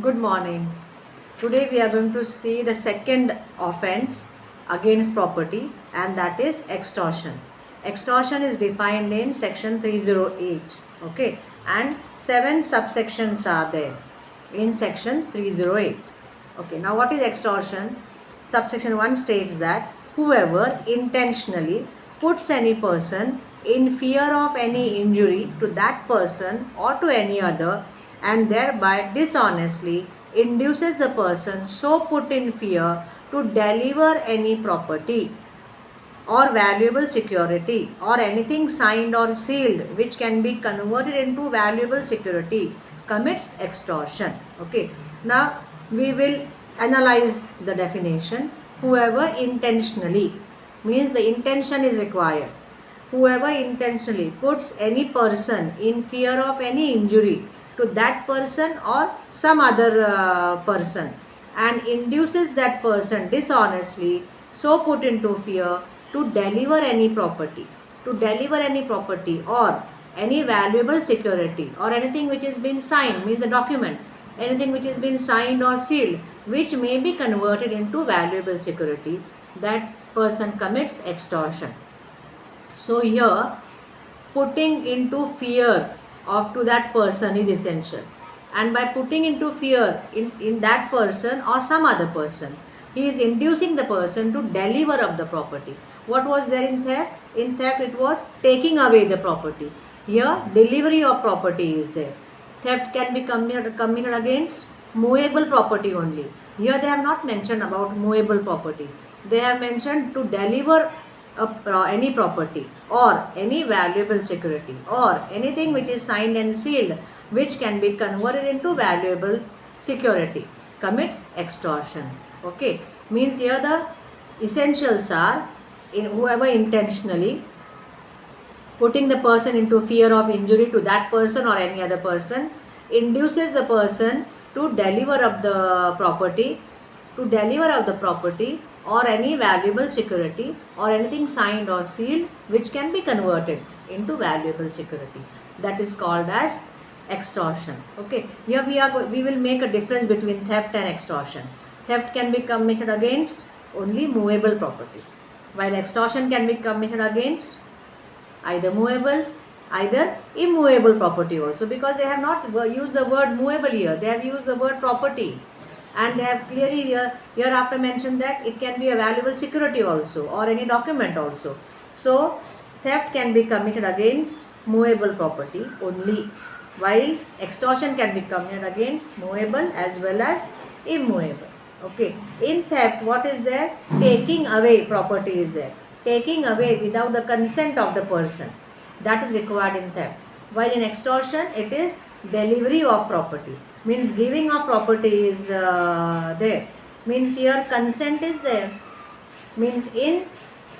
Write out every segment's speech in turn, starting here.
Good morning. Today we are going to see the second offense against property, and that is extortion. Extortion is defined in section 308. Okay, and 7 subsections are there in section 308. Okay, now what is extortion? Subsection 1 states that whoever intentionally puts any person in fear of any injury to that person or to any other, and thereby dishonestly induces the person so put in fear to deliver any property or valuable security or anything signed or sealed which can be converted into valuable security commits extortion. Okay, now we will analyze the definition. Whoever intentionally means the intention is required. Whoever intentionally puts any person in fear of any injury to that person or some other person and induces that person dishonestly so put into fear to deliver any property or any valuable security or anything which has been signed, means a document, anything which has been signed or sealed which may be converted into valuable security, that person commits extortion. So here putting into fear of to that person is essential, and by putting into fear in that person or some other person, he is inducing the person to deliver up the property. What was there in theft? In theft it was taking away the property. Here delivery of property is there. Theft can be committed against movable property only. Here they have not mentioned about movable property. They have mentioned to deliver any property or any valuable security or anything which is signed and sealed which can be converted into valuable security commits extortion. Okay, means here the essentials are in whoever intentionally putting the person into fear of injury to that person or any other person, induces the person to deliver up the property or any valuable security or anything signed or sealed which can be converted into valuable security. That is called as extortion. Okay, here we will make a difference between theft and extortion. Theft can be committed against only movable property, while extortion can be committed against either movable, either immovable property also, because they have not used the word movable here, they have used the word property, and they have clearly hereafter mentioned that it can be a valuable security also or any document also. So theft can be committed against movable property only, while extortion can be committed against movable as well as immovable. Okay, in theft what is there? Taking away property is there, taking away without the consent of the person, that is required in theft, while in extortion it is delivery of property, means giving of property is there, means here consent is there, means in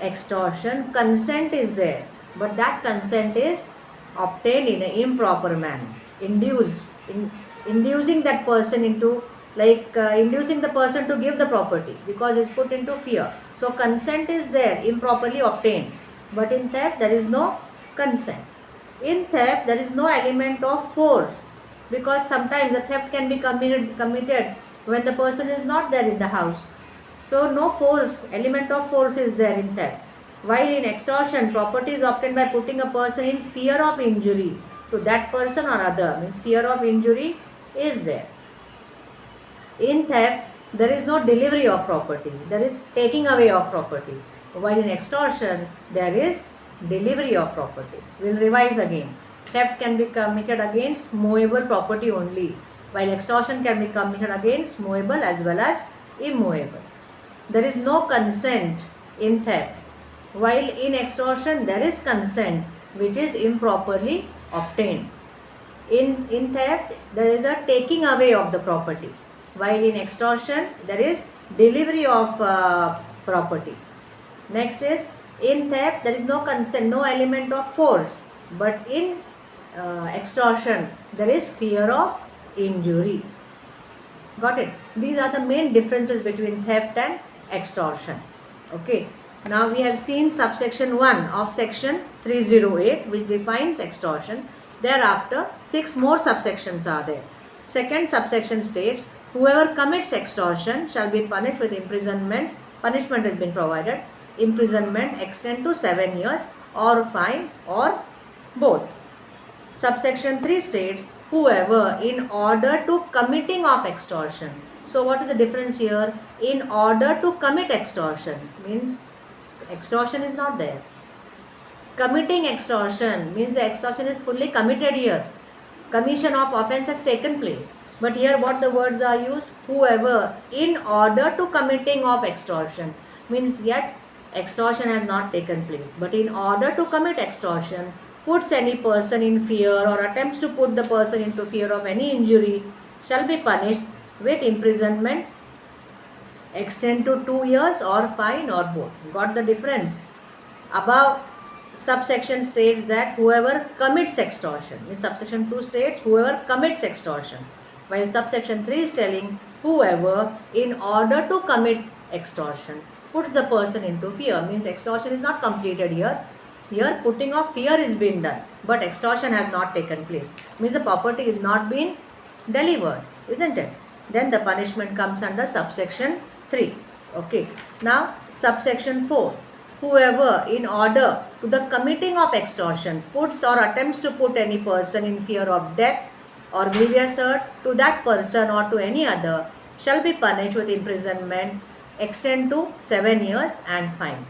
extortion consent is there, but that consent is obtained in an improper manner, inducing that person into inducing the person to give the property because it's put into fear. So consent is there, improperly obtained, but in theft there is no consent. In theft there is no element of force, because sometimes the theft can be committed when the person is not there in the house. So no element of force is there in theft. While in extortion, property is obtained by putting a person in fear of injury to that person or other, means fear of injury is there. In theft, there is no delivery of property, there is taking away of property. While in extortion, there is delivery of property. We will revise again. Theft can be committed against movable property only, while extortion can be committed against movable as well as immovable. There is no consent in theft, while in extortion there is consent which is improperly obtained. In theft there is a taking away of the property, while in extortion there is delivery of property. Next is, in theft there is no consent, no element of force, but in extortion there is fear of injury. Got it? These are the main differences between theft and extortion. Okay, now we have seen subsection 1 of section 308 which defines extortion. Thereafter 6 more subsections are there. Second subsection states, whoever commits extortion shall be punished with imprisonment. Punishment has been provided. Imprisonment extend to 7 years or fine or both. Subsection 3 states, whoever in order to committing of extortion. So what is the difference here? In order to commit extortion means extortion is not there. Committing extortion means the extortion is fully committed here. Commission of offense has taken place. But here what the words are used? Whoever in order to committing of extortion means yet extortion has not taken place. But in order to commit extortion, puts any person in fear or attempts to put the person into fear of any injury shall be punished with imprisonment extend to 2 years or fine or both. Got the difference? Above subsection states that whoever commits extortion. In subsection 2 states whoever commits extortion, while subsection 3 is telling whoever in order to commit extortion puts the person into fear. Means extortion is not completed here. Here putting of fear is being done, but extortion has not taken place. Means the property is not being delivered, isn't it? Then the punishment comes under subsection 3. Okay. Now subsection 4. Whoever in order to the committing of extortion puts or attempts to put any person in fear of death or grievous hurt to that person or to any other shall be punished with imprisonment extend to 7 years and fine.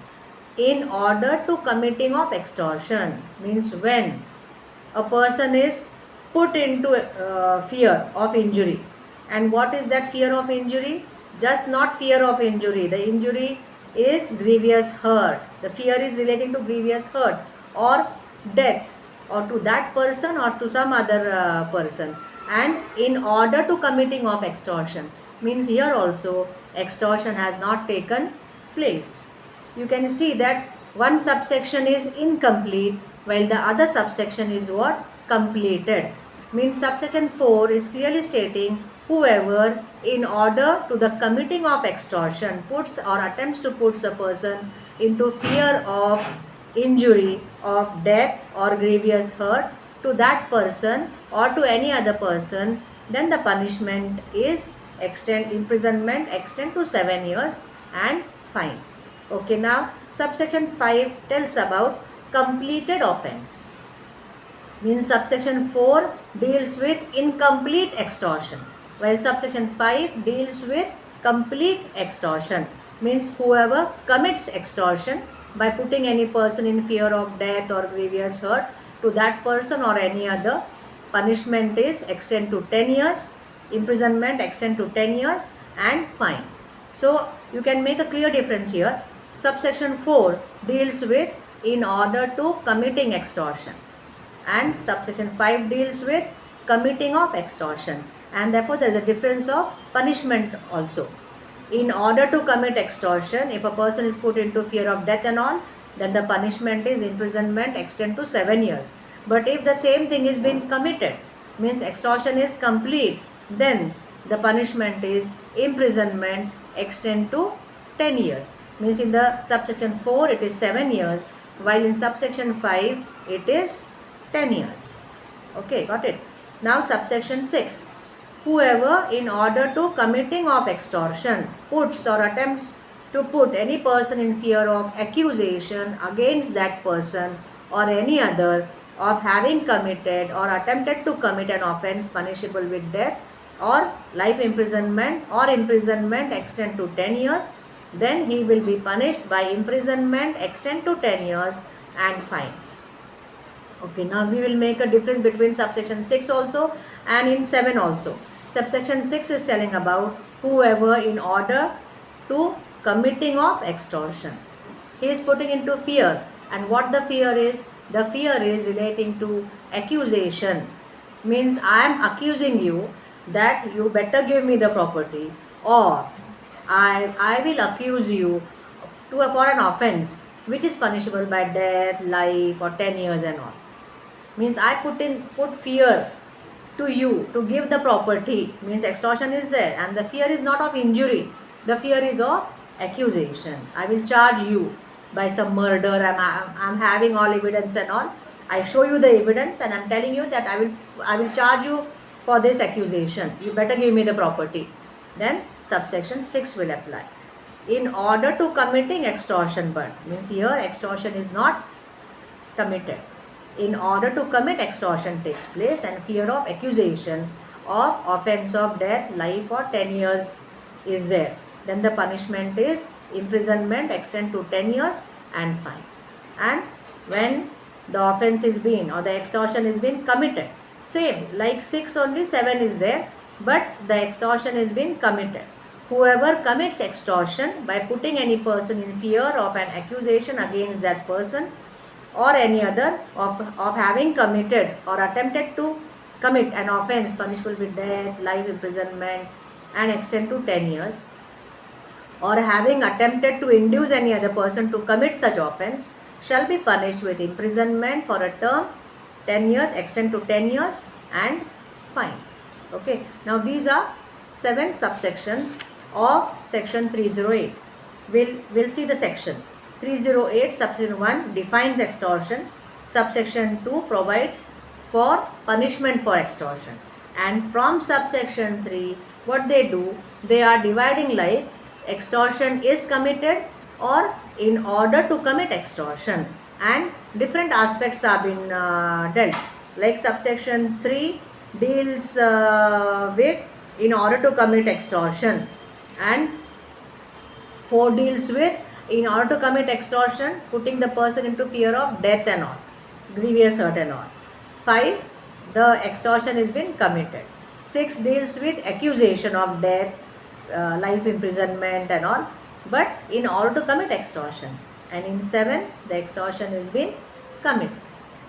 In order to committing of extortion means when a person is put into fear of injury. And what is that fear of injury? Just not fear of injury. The injury is grievous hurt. The fear is relating to grievous hurt or death or to that person or to some other person. And in order to committing of extortion means here also extortion has not taken place. You can see that one subsection is incomplete while the other subsection is what? Completed. Means subsection 4 is clearly stating whoever in order to the committing of extortion puts or attempts to put a person into fear of injury, of death or grievous hurt to that person or to any other person, then the punishment is imprisonment extend to 7 years and fine. Okay, now subsection 5 tells about completed offense. Means subsection 4 deals with incomplete extortion, while subsection 5 deals with complete extortion. Means whoever commits extortion by putting any person in fear of death or grievous hurt to that person or any other, punishment is extend to 10 years, imprisonment extend to 10 years and fine. So you can make a clear difference here. Subsection 4 deals with in order to committing extortion and subsection 5 deals with committing of extortion, and therefore there is a difference of punishment also. In order to commit extortion, if a person is put into fear of death and all, then the punishment is imprisonment extend to 7 years. But if the same thing is being committed, means extortion is complete, then the punishment is imprisonment extend to 10 years. Means in the subsection 4 it is 7 years, while in subsection 5 it is 10 years. Okay, got it. Now subsection 6. Whoever in order to committing of extortion puts or attempts to put any person in fear of accusation against that person or any other of having committed or attempted to commit an offense punishable with death or life imprisonment or imprisonment extend to 10 years, then he will be punished by imprisonment extend to 10 years and fine. Okay, now we will make a difference between subsection 6 also and in 7 also. Subsection 6 is telling about whoever in order to committing of extortion. He is putting into fear, and what the fear is? The fear is relating to accusation. Means I am accusing you that you better give me the property, or I will accuse you for an offense which is punishable by death, life or 10 years and all. Means I put fear to you to give the property. Means extortion is there and the fear is not of injury. The fear is of accusation. I will charge you by some murder. I'm having all evidence and all. I show you the evidence and I'm telling you that I will charge you for this accusation. You better give me the property. Then subsection 6 will apply. In order to committing extortion, but means here extortion is not committed. In order to commit extortion takes place and fear of accusation of offense of death, life or 10 years is there. Then the punishment is imprisonment extend to 10 years and fine. And when the offense is been or the extortion is been committed, same like 6 only, 7 is there, but the extortion is been committed. Whoever commits extortion by putting any person in fear of an accusation against that person or any other of having committed or attempted to commit an offense punishable with death, life imprisonment and extend to 10 years, or having attempted to induce any other person to commit such offense shall be punished with imprisonment for a term 10 years, extend to 10 years and fine. Okay, now these are 7 subsections of section 308. We'll see the section. 308 subsection 1 defines extortion. Subsection 2 provides for punishment for extortion. And from subsection 3, what they do, they are dividing like extortion is committed or in order to commit extortion, and different aspects have been dealt. Like subsection 3 deals with in order to commit extortion, and 4 deals with in order to commit extortion putting the person into fear of death and all, grievous hurt and all. 5, the extortion has been committed. 6 deals with accusation of death, life imprisonment and all, but in order to commit extortion. And in 7, the extortion has been committed.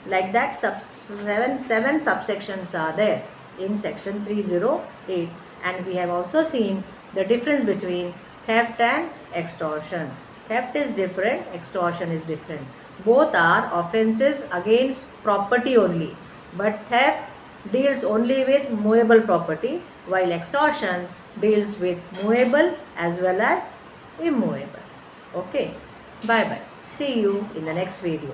Like that, 7 subsections are there in section 308. And we have also seen the difference between theft and extortion. Theft is different, extortion is different. Both are offenses against property only, but theft deals only with movable property, while extortion deals with movable as well as immovable. Okay, bye bye. See you in the next video.